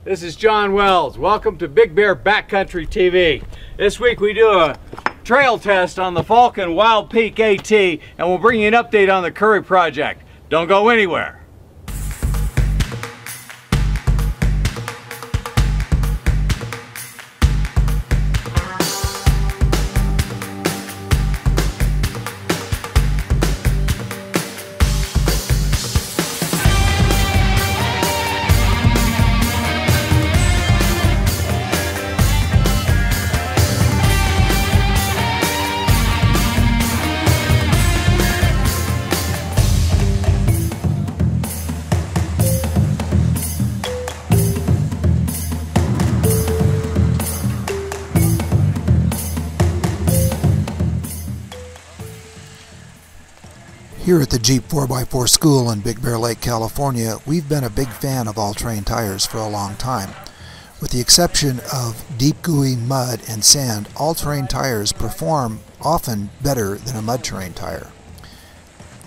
This is John Wells. Welcome to Big Bear Backcountry TV. This week we do a trail test on the Falken WildPeak AT, and we'll bring you an update on the Currie Project. Don't go anywhere. Here at the Jeep 4x4 School in Big Bear Lake, California, we've been a big fan of all-terrain tires for a long time. With the exception of deep gooey mud and sand, all-terrain tires perform often better than a mud-terrain tire.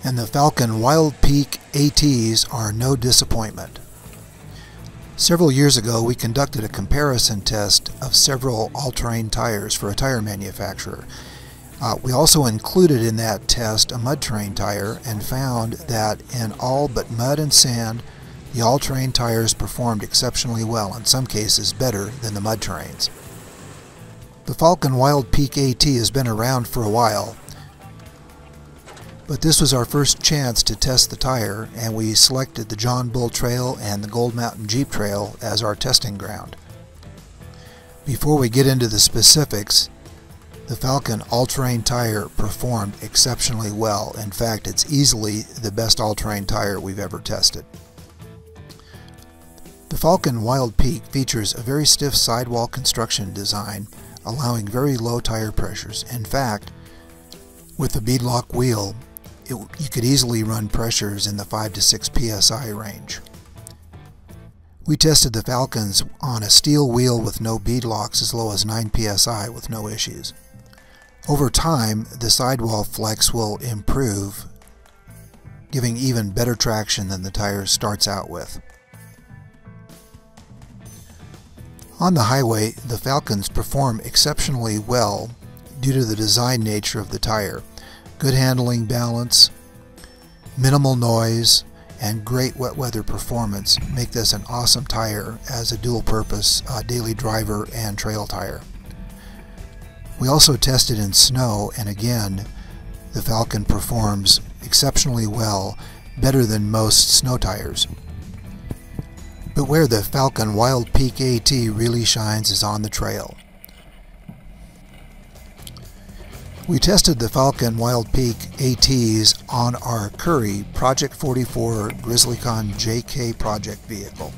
And the Falken WildPeak ATs are no disappointment. Several years ago, we conducted a comparison test of several all-terrain tires for a tire manufacturer. We also included in that test a mud-terrain tire and found that in all but mud and sand, the all-terrain tires performed exceptionally well, in some cases better than the mud-terrains. The Falken WildPeak AT has been around for a while, but this was our first chance to test the tire, and we selected the John Bull Trail and the Gold Mountain Jeep Trail as our testing ground. Before we get into the specifics, the Falken all-terrain tire performed exceptionally well. In fact, it's easily the best all-terrain tire we've ever tested. The Falken WildPeak features a very stiff sidewall construction design, allowing very low tire pressures. In fact, with the beadlock wheel, you could easily run pressures in the 5 to 6 psi range. We tested the Falkens on a steel wheel with no beadlocks as low as 9 psi with no issues. Over time, the sidewall flex will improve, giving even better traction than the tire starts out with. On the highway, the Falkens perform exceptionally well due to the design nature of the tire. Good handling balance, minimal noise, and great wet weather performance make this an awesome tire as a dual-purpose daily driver and trail tire. We also tested in snow, and again, the Falken performs exceptionally well, better than most snow tires. But where the Falken WildPeak AT really shines is on the trail. We tested the Falken WildPeak ATs on our Currie Project 44 School JK Project vehicle.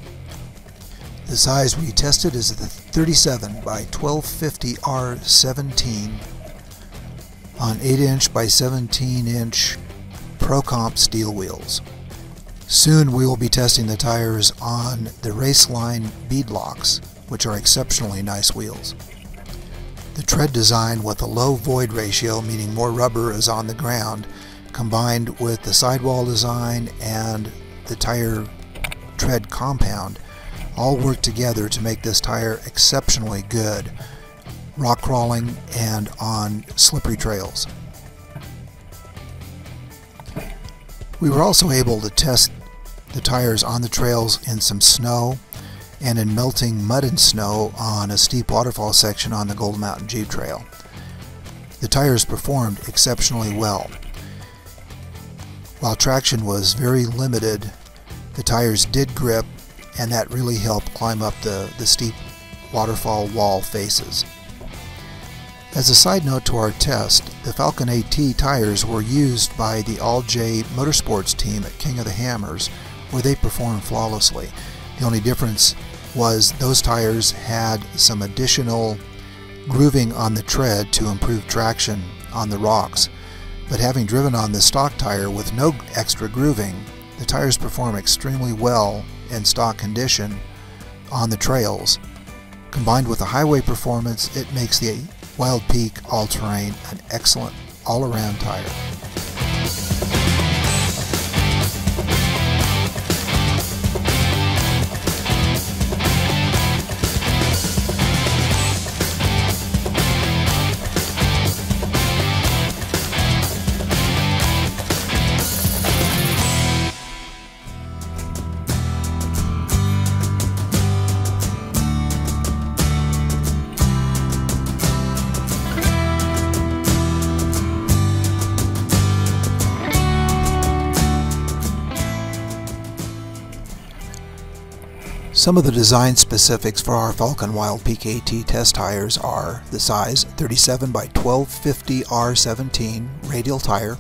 The size we tested is the 37 by 1250 R17 on 8-inch by 17-inch Pro Comp steel wheels. Soon we will be testing the tires on the Raceline beadlocks, which are exceptionally nice wheels. The tread design with a low void ratio, meaning more rubber is on the ground, combined with the sidewall design and the tire tread compound, all work together to make this tire exceptionally good, rock crawling and on slippery trails. We were also able to test the tires on the trails in some snow and in melting mud and snow on a steep waterfall section on the Gold Mountain Jeep Trail. The tires performed exceptionally well. While traction was very limited, the tires did grip, and that really helped climb up the steep waterfall wall faces. As a side note to our test, the Falken AT tires were used by the All-J Motorsports team at King of the Hammers, where they performed flawlessly. The only difference was those tires had some additional grooving on the tread to improve traction on the rocks, but having driven on the stock tire with no extra grooving, the tires perform extremely well in stock condition on the trails. Combined with the highway performance, it makes the WildPeak all-terrain an excellent all-around tire. Some of the design specifics for our Falken WildPeak AT test tires are the size 37 by 1250 R17 radial tire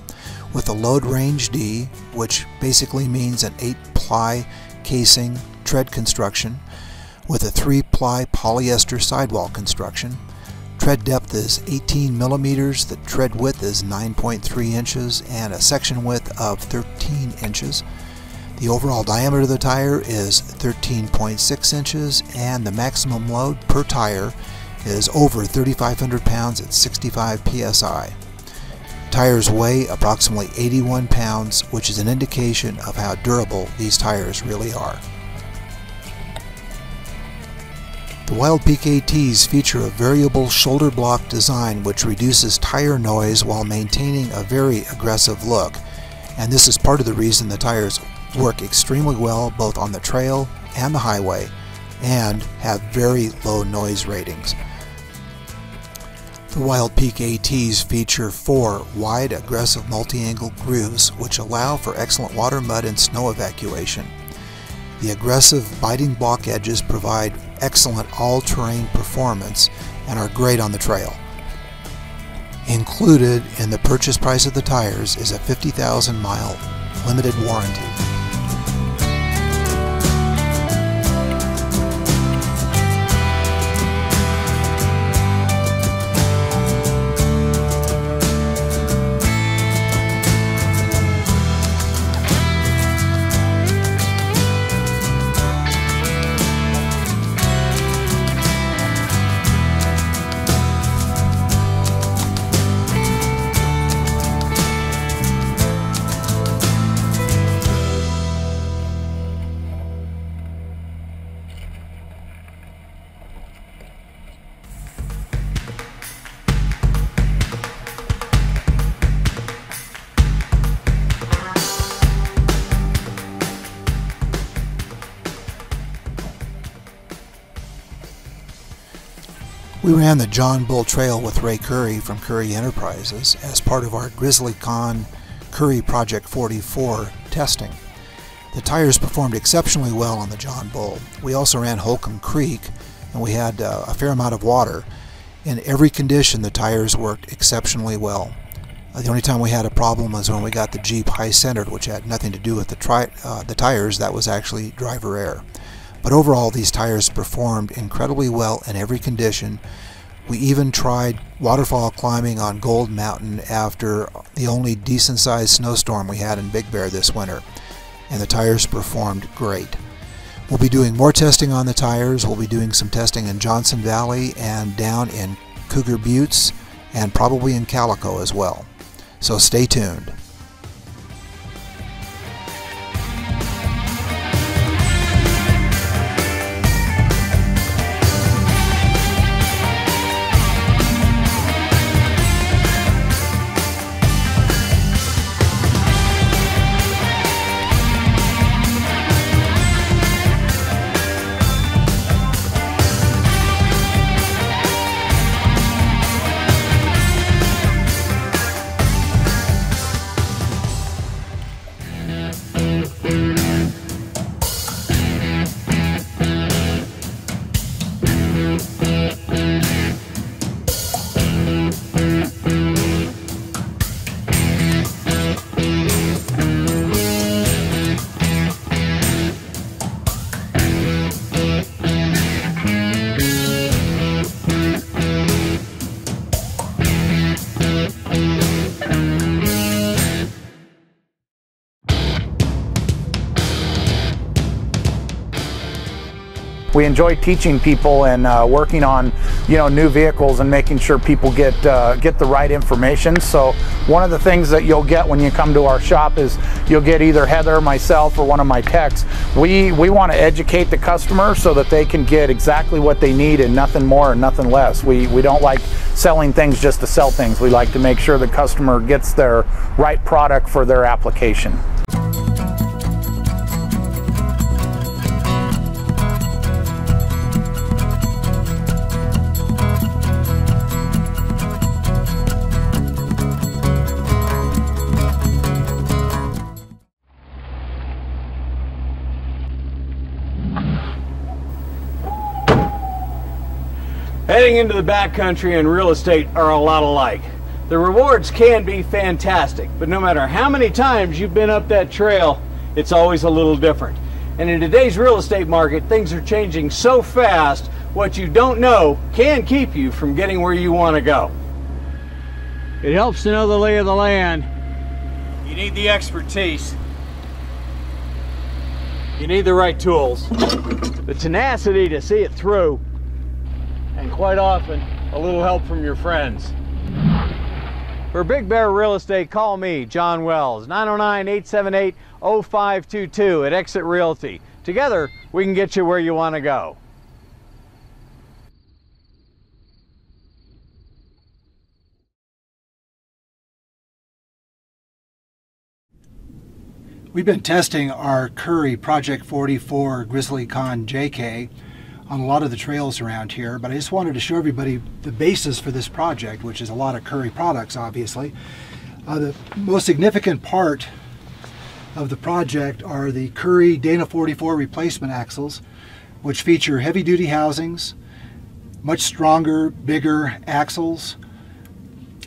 with a load range D, which basically means an 8-ply casing tread construction with a 3-ply polyester sidewall construction. Tread depth is 18 millimeters, the tread width is 9.3 inches, and a section width of 13 inches. The overall diameter of the tire is 13.6 inches, and the maximum load per tire is over 3,500 pounds at 65 psi. Tires weigh approximately 81 pounds, which is an indication of how durable these tires really are. The WildPeak ATs feature a variable shoulder block design which reduces tire noise while maintaining a very aggressive look, and this is part of the reason the tires work extremely well both on the trail and the highway and have very low noise ratings. The WildPeak ATs feature 4 wide aggressive multi-angle grooves which allow for excellent water, mud, and snow evacuation. The aggressive biting block edges provide excellent all-terrain performance and are great on the trail. Included in the purchase price of the tires is a 50,000-mile limited warranty. We ran the John Bull Trail with Ray Currie from Currie Enterprises as part of our Grizzly Con Currie Project 44 testing. The tires performed exceptionally well on the John Bull. We also ran Holcomb Creek, and we had a fair amount of water. In every condition, the tires worked exceptionally well. The only time we had a problem was when we got the Jeep high-centered, which had nothing to do with the tires. That was actually driver error. But overall, these tires performed incredibly well in every condition. We even tried waterfall climbing on Gold Mountain after the only decent-sized snowstorm we had in Big Bear this winter, and the tires performed great. We'll be doing more testing on the tires. We'll be doing some testing in Johnson Valley and down in Cougar Buttes and probably in Calico as well. So stay tuned. We enjoy teaching people and working on, new vehicles and making sure people get the right information. So one of the things that you'll get when you come to our shop is you'll get either Heather, myself, or one of my techs. We want to educate the customer so that they can get exactly what they need and nothing more and nothing less. We don't like selling things just to sell things. We like to make sure the customer gets their right product for their application. Heading into the backcountry and real estate are a lot alike. The rewards can be fantastic, but no matter how many times you've been up that trail, it's always a little different. And in today's real estate market, things are changing so fast, what you don't know can keep you from getting where you want to go. It helps to know the lay of the land. You need the expertise. You need the right tools, the tenacity to see it through, and quite often, a little help from your friends. For Big Bear Real Estate, call me, John Wells, 909-878-0522 at Exit Realty. Together, we can get you where you want to go. We've been testing our Currie Project 44 Grizzly Con JK on a lot of the trails around here, but I just wanted to show everybody the basis for this project, which is a lot of Currie products, obviously. The most significant part of the project are the Currie Dana 44 replacement axles, which feature heavy-duty housings, much stronger, bigger axles,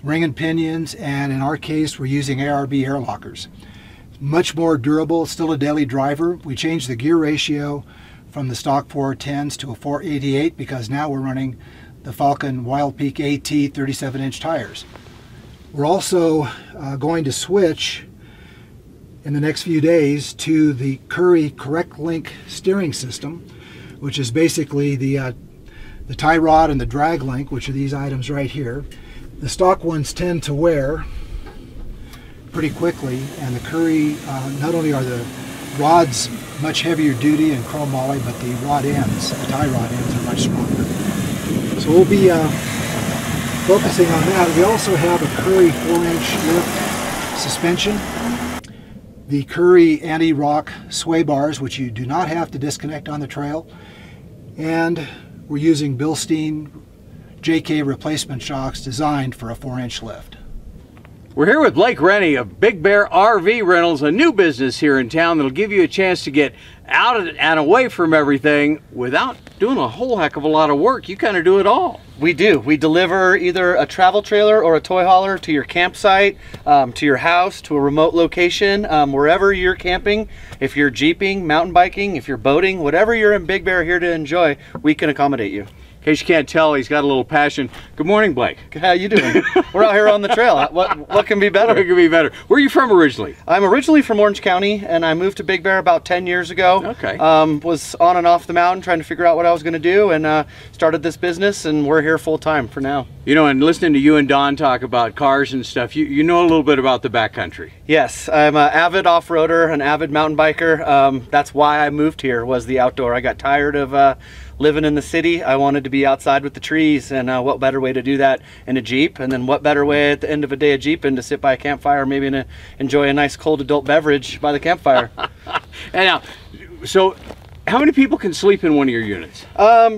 ring and pinions, and in our case, we're using ARB air lockers. Much more durable, still a daily driver. We changed the gear ratio from the stock 410s to a 488 because now we're running the Falken WildPeak AT 37-inch tires. We're also going to switch in the next few days to the Currie Correct Link steering system, which is basically the tie rod and the drag link, which are these items right here. The stock ones tend to wear pretty quickly, and the Currie, not only are the rods much heavier duty and chrome moly, but the rod ends, the tie rod ends, are much stronger. So we'll be focusing on that. We also have a Currie 4-inch lift suspension, the Currie anti-rock sway bars, which you do not have to disconnect on the trail, and we're using Bilstein JK replacement shocks designed for a 4-inch lift. We're here with Blake Rennie of Big Bear RV Rentals, a new business here in town that'll give you a chance to get out and away from everything without doing a whole heck of a lot of work. You kind of do it all. We do. We deliver either a travel trailer or a toy hauler to your campsite, to your house, to a remote location, wherever you're camping. If you're jeeping, mountain biking, if you're boating, whatever you're in Big Bear here to enjoy, we can accommodate you. In case you can't tell, he's got a little passion. Good morning, Blake. How you doing? We're out here on the trail. What can be better? What can be better? Where are you from originally? I'm originally from Orange County, and I moved to Big Bear about 10 years ago. Okay. Was on and off the mountain trying to figure out what I was going to do, and started this business, and we're here full time for now. You know, and listening to you and Don talk about cars and stuff, you know a little bit about the backcountry. Yes, I'm an avid off-roader, an avid mountain biker. That's why I moved here, was the outdoor. I got tired of living in the city. I wanted to be outside with the trees, and what better way to do that in a Jeep? And then what better way at the end of a day of Jeeping to sit by a campfire, maybe enjoy a nice cold adult beverage by the campfire. And now, so how many people can sleep in one of your units?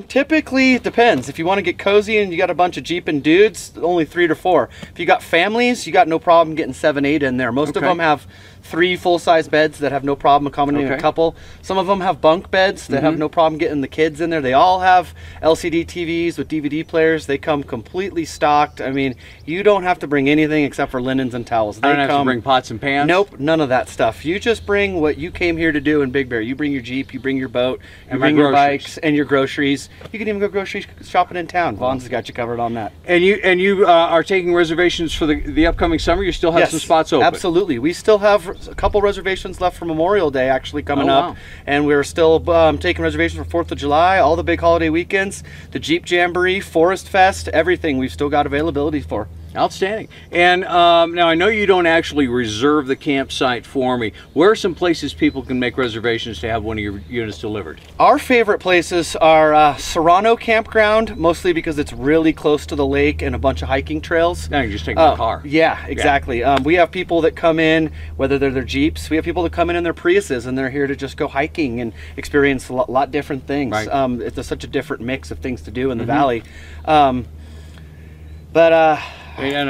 Typically, it depends. If you want to get cozy and you got a bunch of Jeeping dudes, only 3 to 4. If you got families, you got no problem getting 7, 8 in there. Most of them have 3 full-size beds that have no problem accommodating a couple. Some of them have bunk beds that have no problem getting the kids in there. They all have LCD TVs with DVD players. They come completely stocked. I mean, you don't have to bring anything except for linens and towels. I don't have to bring pots and pans? Nope, none of that stuff. You just bring what you came here to do in Big Bear. You bring your Jeep, you bring your boat, you bring your bikes and your groceries. You can even go grocery shopping in town. Vaughn's has got you covered on that. And you are taking reservations for the upcoming summer? You still have some spots open? Absolutely. We still have a couple reservations left for Memorial Day actually coming up, and we're still taking reservations for 4th of July, all the big holiday weekends, the Jeep Jamboree, Forest Fest, everything we've still got availability for. Outstanding. And now I know you don't actually reserve the campsite for me. Where are some places people can make reservations to have one of your units delivered? Our favorite places are Serrano Campground, mostly because it's really close to the lake and a bunch of hiking trails. Now you can just take my car. Yeah, exactly. Yeah. We have people that come in, whether they're their Jeeps, we have people that come in their Priuses, and they're here to just go hiking and experience a lot different things. Right. It's such a different mix of things to do in the valley. And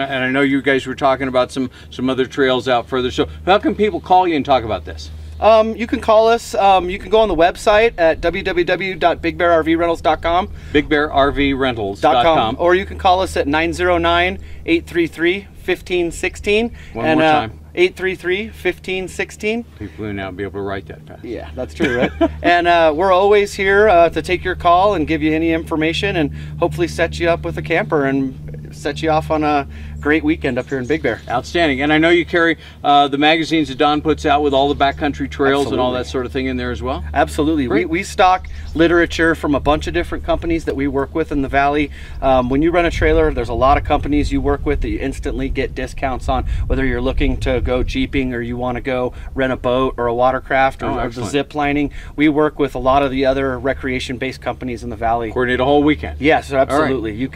I know you guys were talking about some other trails out further. So how can people call you and talk about this? You can call us. You can go on the website at www.bigbearrvrentals.com. BigBearRVRentals.com. Or you can call us at 909-833-1516. One more time. 833-1516. People will now be able to write that fast. Yeah, that's true, right? And we're always here to take your call and give you any information and hopefully set you up with a camper and set you off on a great weekend up here in Big Bear. Outstanding. And I know you carry the magazines that Don puts out with all the backcountry trails. Absolutely. And all that sort of thing in there as well? Absolutely. We stock literature from a bunch of different companies that we work with in the Valley. When you rent a trailer, there's a lot of companies you work with that you instantly get discounts on, whether you're looking to go jeeping or you want to go rent a boat or a watercraft or the zip lining. We work with a lot of the other recreation-based companies in the Valley. Coordinate a whole weekend? Yes, absolutely. Right. You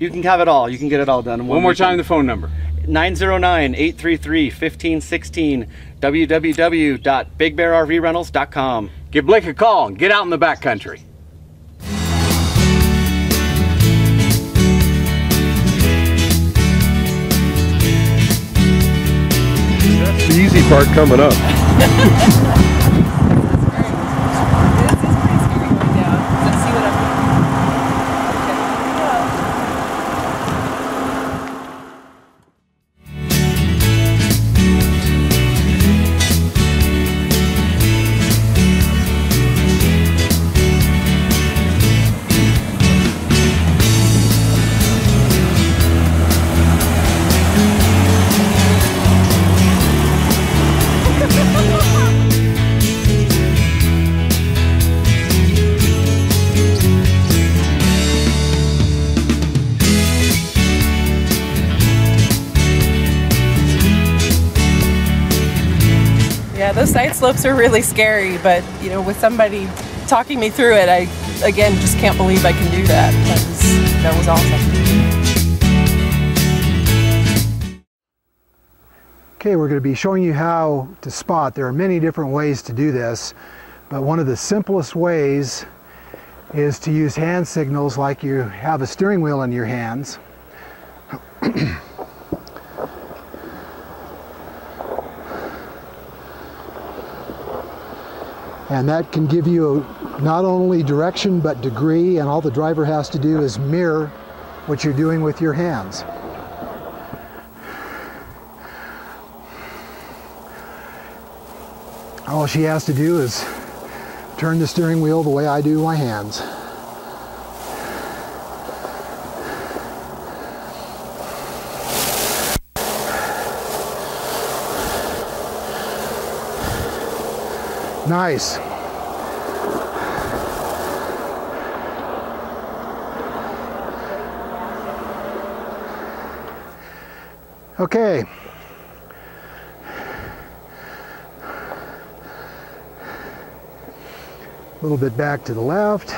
can have it all. You can get it all done in one more time, the phone number. 909-833-1516, www.bigbearrvrentals.com. Give Blake a call and get out in the backcountry. That's the easy part coming up. Yeah, those side slopes are really scary, but you know, with somebody talking me through it, I again just can't believe I can do that. That was awesome. Okay, we're going to be showing you how to spot. There are many different ways to do this, but one of the simplest ways is to use hand signals like you have a steering wheel in your hands. And that can give you not only direction but degree, and all the driver has to do is mirror what you're doing with your hands. All she has to do is turn the steering wheel the way I do my hands. Nice. Okay. A little bit back to the left.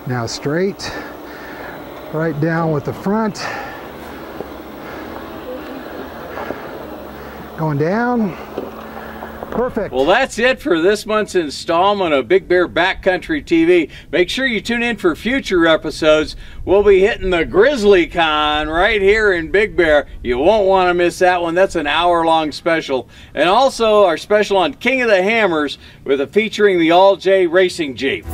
Now straight. Right down with the front. Going down. Perfect. Well, that's it for this month's installment of Big Bear Backcountry TV. Make sure you tune in for future episodes. We'll be hitting the Grizzly Con right here in Big Bear. You won't want to miss that one. That's an hour-long special. And also our special on King of the Hammers with featuring the All J Racing Jeep.